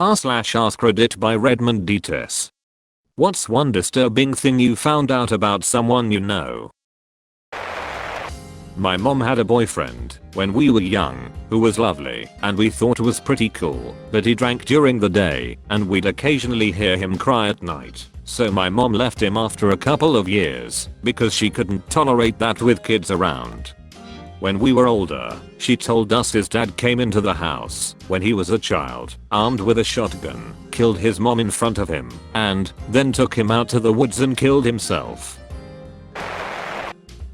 r/AskReddit by Redmond Dts. What's one disturbing thing you found out about someone you know? My mom had a boyfriend when we were young who was lovely and we thought was pretty cool, but he drank during the day and we'd occasionally hear him cry at night. So my mom left him after a couple of years because she couldn't tolerate that with kids around. When we were older, she told us his dad came into the house when he was a child, armed with a shotgun, killed his mom in front of him, and then took him out to the woods and killed himself.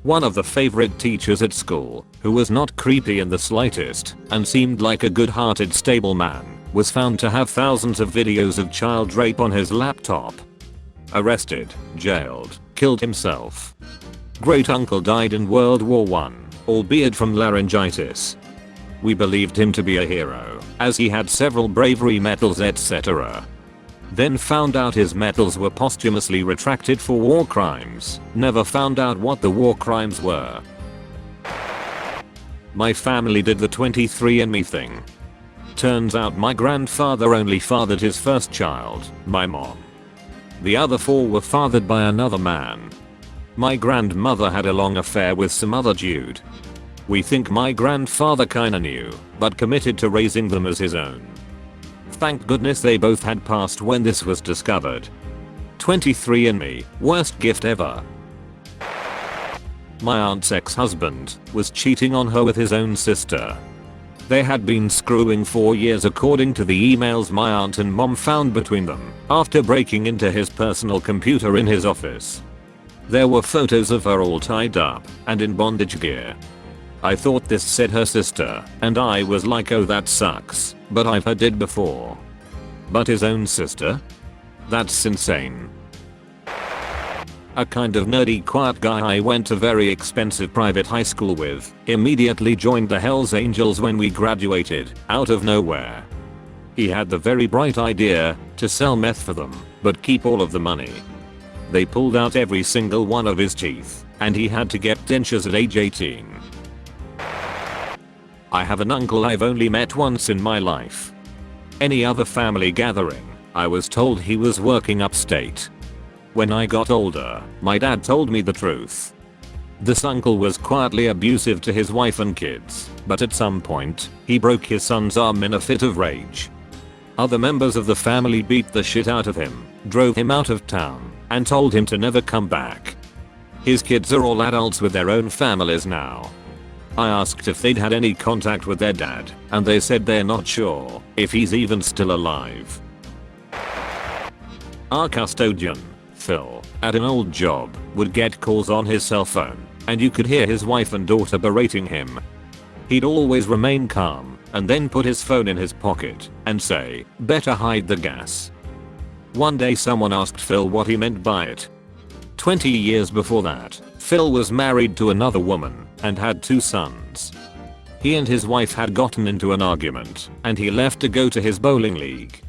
One of the favorite teachers at school, who was not creepy in the slightest and seemed like a good-hearted stable man, was found to have thousands of videos of child rape on his laptop. Arrested, jailed, killed himself. Great uncle died in World War I, albeit from laryngitis. We believed him to be a hero, as he had several bravery medals etc. Then found out his medals were posthumously retracted for war crimes. Never found out what the war crimes were. My family did the 23andMe thing. Turns out my grandfather only fathered his first child, my mom. The other 4 were fathered by another man. My grandmother had a long affair with some other dude. We think my grandfather kinda knew, but committed to raising them as his own. Thank goodness they both had passed when this was discovered. 23andMe, worst gift ever. My aunt's ex-husband was cheating on her with his own sister. They had been screwing for years according to the emails my aunt and mom found between them after breaking into his personal computer in his office. There were photos of her all tied up and in bondage gear. I thought this said her sister, and I was like, oh that sucks, but I've heard it before. But his own sister? That's insane. A kind of nerdy quiet guy I went to very expensive private high school with immediately joined the Hells Angels when we graduated, out of nowhere. He had the very bright idea to sell meth for them, but keep all of the money. They pulled out every single one of his teeth, and he had to get dentures at age 18. I have an uncle I've only met once in my life. Any other family gathering, I was told he was working upstate. When I got older, my dad told me the truth. This uncle was quietly abusive to his wife and kids, but at some point, he broke his son's arm in a fit of rage. Other members of the family beat the shit out of him, drove him out of town, and told him to never come back. His kids are all adults with their own families now. I asked if they'd had any contact with their dad, and they said they're not sure if he's even still alive. Our custodian, Phil, at an old job, would get calls on his cell phone, and you could hear his wife and daughter berating him. He'd always remain calm, and then put his phone in his pocket, and say, better hide the gas. One day someone asked Phil what he meant by it. 20 years before that, Phil was married to another woman, and had 2 sons. He and his wife had gotten into an argument, and he left to go to his bowling league.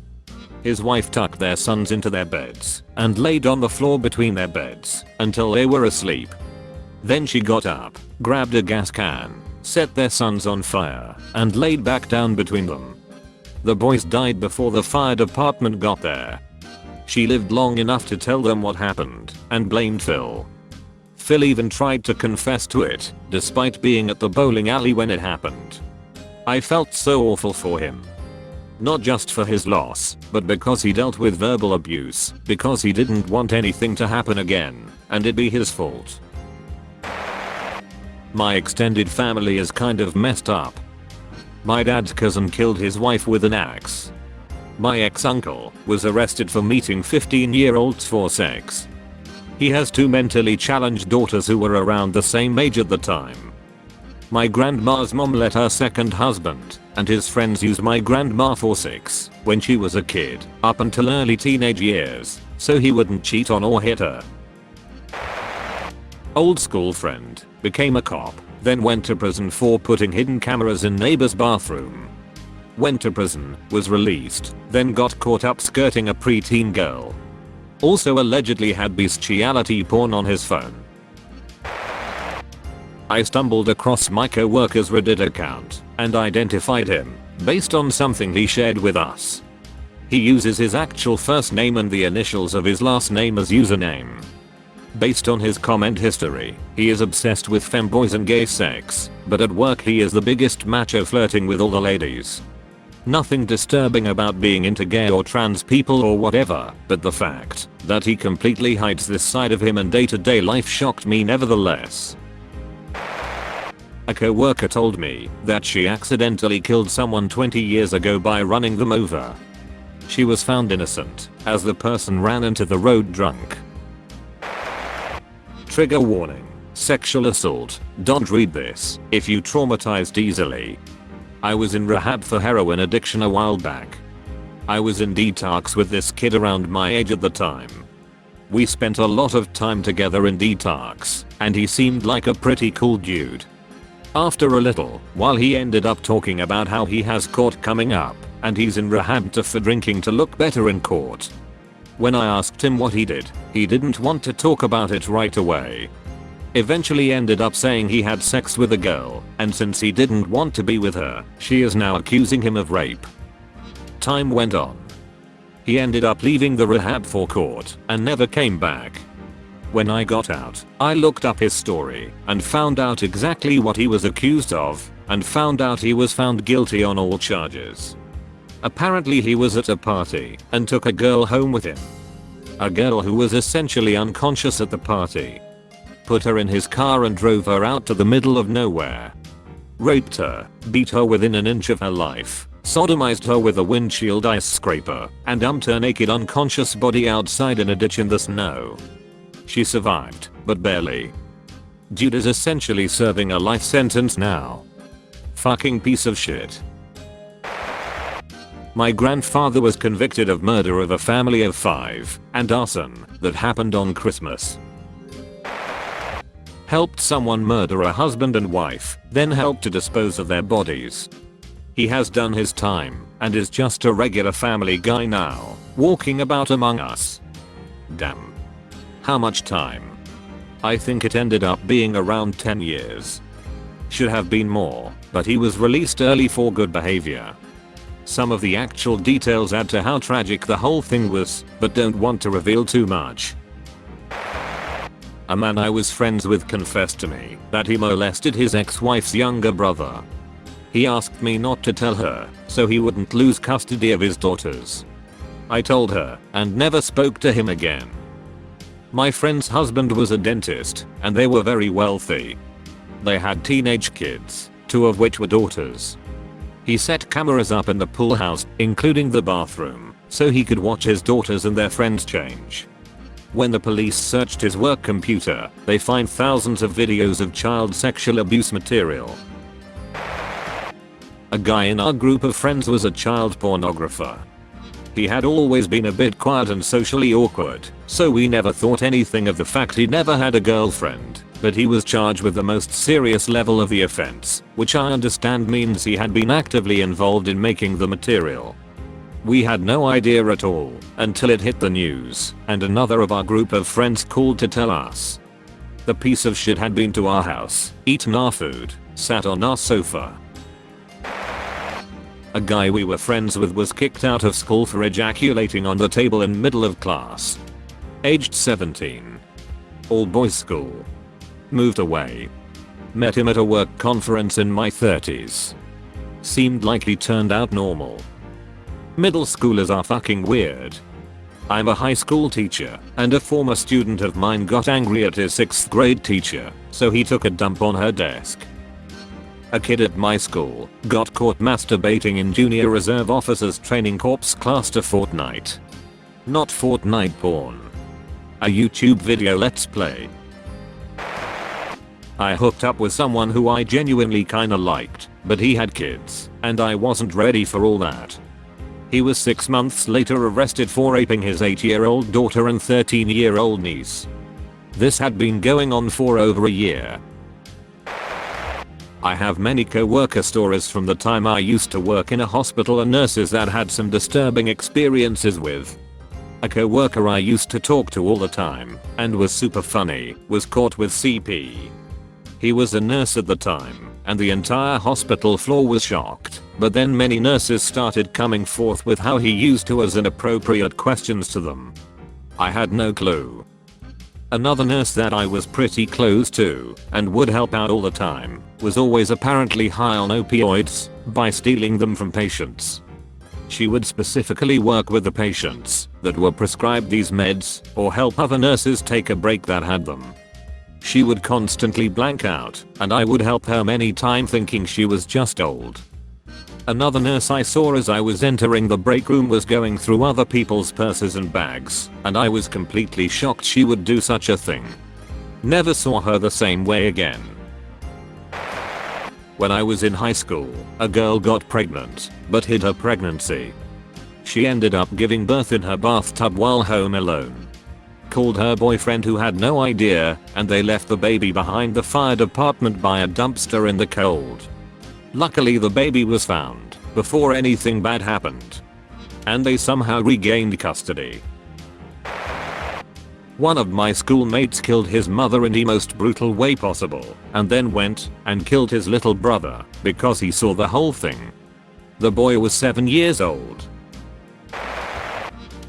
His wife tucked their sons into their beds, and laid on the floor between their beds, until they were asleep. Then she got up, grabbed a gas can, set their sons on fire, and laid back down between them. The boys died before the fire department got there. She lived long enough to tell them what happened, and blamed Phil. Phil even tried to confess to it, despite being at the bowling alley when it happened. I felt so awful for him. Not just for his loss, but because he dealt with verbal abuse, because he didn't want anything to happen again, and it be his fault. My extended family is kind of messed up. My dad's cousin killed his wife with an axe. My ex-uncle was arrested for meeting 15-year-olds for sex. He has 2 mentally challenged daughters who were around the same age at the time. My grandma's mom let her second husband and his friends use my grandma for sex when she was a kid, up until early teenage years, so he wouldn't cheat on or hit her. Old school friend became a cop, then went to prison for putting hidden cameras in neighbor's bathroom. Went to prison, was released, then got caught up skirting a preteen girl. Also allegedly had bestiality porn on his phone. I stumbled across my co-worker's Reddit account and identified him based on something he shared with us. He uses his actual first name and the initials of his last name as username. Based on his comment history, he is obsessed with femboys and gay sex, but at work he is the biggest macho, flirting with all the ladies. Nothing disturbing about being into gay or trans people or whatever, but the fact that he completely hides this side of him in day-to-day life shocked me nevertheless. A co-worker told me that she accidentally killed someone 20 years ago by running them over. She was found innocent, as the person ran into the road drunk. Trigger warning. Sexual assault. Don't read this if you traumatized easily. I was in rehab for heroin addiction a while back. I was in detox with this kid around my age at the time. We spent a lot of time together in detox, and he seemed like a pretty cool dude. After a little while he ended up talking about how he has court coming up, and he's in rehab for drinking to look better in court. When I asked him what he didn't want to talk about it right away. Eventually ended up saying he had sex with a girl, and since he didn't want to be with her, she is now accusing him of rape. Time went on. He ended up leaving the rehab for court and never came back. When I got out, I looked up his story and found out exactly what he was accused of, and found out he was found guilty on all charges. Apparently he was at a party and took a girl home with him. A girl who was essentially unconscious at the party. Put her in his car and drove her out to the middle of nowhere. Raped her, beat her within an inch of her life, sodomized her with a windshield ice scraper, and dumped her naked unconscious body outside in a ditch in the snow. She survived, but barely. Dude is essentially serving a life sentence now. Fucking piece of shit. My grandfather was convicted of murder of a family of 5 and arson that happened on Christmas. Helped someone murder a husband and wife, then helped to dispose of their bodies. He has done his time and is just a regular family guy now, walking about among us. Damn. How much time? I think it ended up being around 10 years. Should have been more, but he was released early for good behavior. Some of the actual details add to how tragic the whole thing was, but don't want to reveal too much. A man I was friends with confessed to me that he molested his ex-wife's younger brother. He asked me not to tell her, so he wouldn't lose custody of his daughters. I told her, and never spoke to him again. My friend's husband was a dentist, and they were very wealthy. They had teenage kids, 2 of which were daughters. He set cameras up in the pool house, including the bathroom, so he could watch his daughters and their friends change. When the police searched his work computer, they find thousands of videos of child sexual abuse material. A guy in our group of friends was a child pornographer. He had always been a bit quiet and socially awkward, so we never thought anything of the fact he never had a girlfriend, but he was charged with the most serious level of the offense, which I understand means he had been actively involved in making the material. We had no idea at all until it hit the news, and another of our group of friends called to tell us. The piece of shit had been to our house, eaten our food, sat on our sofa. A guy we were friends with was kicked out of school for ejaculating on the table in middle of class. Aged 17. All boys school. Moved away. Met him at a work conference in my 30s. Seemed like he turned out normal. Middle schoolers are fucking weird. I'm a high school teacher, and a former student of mine got angry at his 6th grade teacher, so he took a dump on her desk. A kid at my school got caught masturbating in Junior Reserve Officers Training Corps class to Fortnite. Not Fortnite porn. A YouTube video let's play. I hooked up with someone who I genuinely kinda liked, but he had kids, and I wasn't ready for all that. He was 6 months later arrested for raping his 8-year-old daughter and 13-year-old niece. This had been going on for over a year. I have many co-worker stories from the time I used to work in a hospital and nurses that had some disturbing experiences with. A co-worker I used to talk to all the time, and was super funny, was caught with CP. He was a nurse at the time, and the entire hospital floor was shocked, but then many nurses started coming forth with how he used to ask inappropriate questions to them. I had no clue. Another nurse that I was pretty close to, and would help out all the time, was always apparently high on opioids, by stealing them from patients. She would specifically work with the patients that were prescribed these meds, or help other nurses take a break that had them. She would constantly blank out, and I would help her many times thinking she was just old. Another nurse I saw as I was entering the break room was going through other people's purses and bags, and I was completely shocked she would do such a thing. Never saw her the same way again. When I was in high school, a girl got pregnant, but hid her pregnancy. She ended up giving birth in her bathtub while home alone. Called her boyfriend who had no idea, and they left the baby behind the fire department by a dumpster in the cold. Luckily the baby was found before anything bad happened, and they somehow regained custody. One of my schoolmates killed his mother in the most brutal way possible, and then went and killed his little brother because he saw the whole thing. The boy was 7 years old.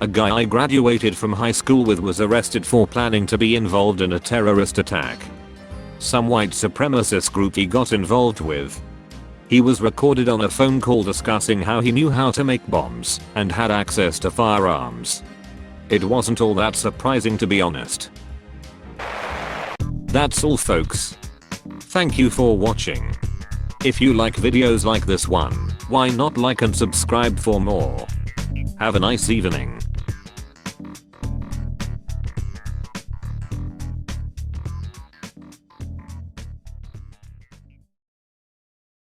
A guy I graduated from high school with was arrested for planning to be involved in a terrorist attack. Some white supremacist group he got involved with. He was recorded on a phone call discussing how he knew how to make bombs and had access to firearms. It wasn't all that surprising, to be honest. That's all, folks. Thank you for watching. If you like videos like this one, why not like and subscribe for more? Have a nice evening.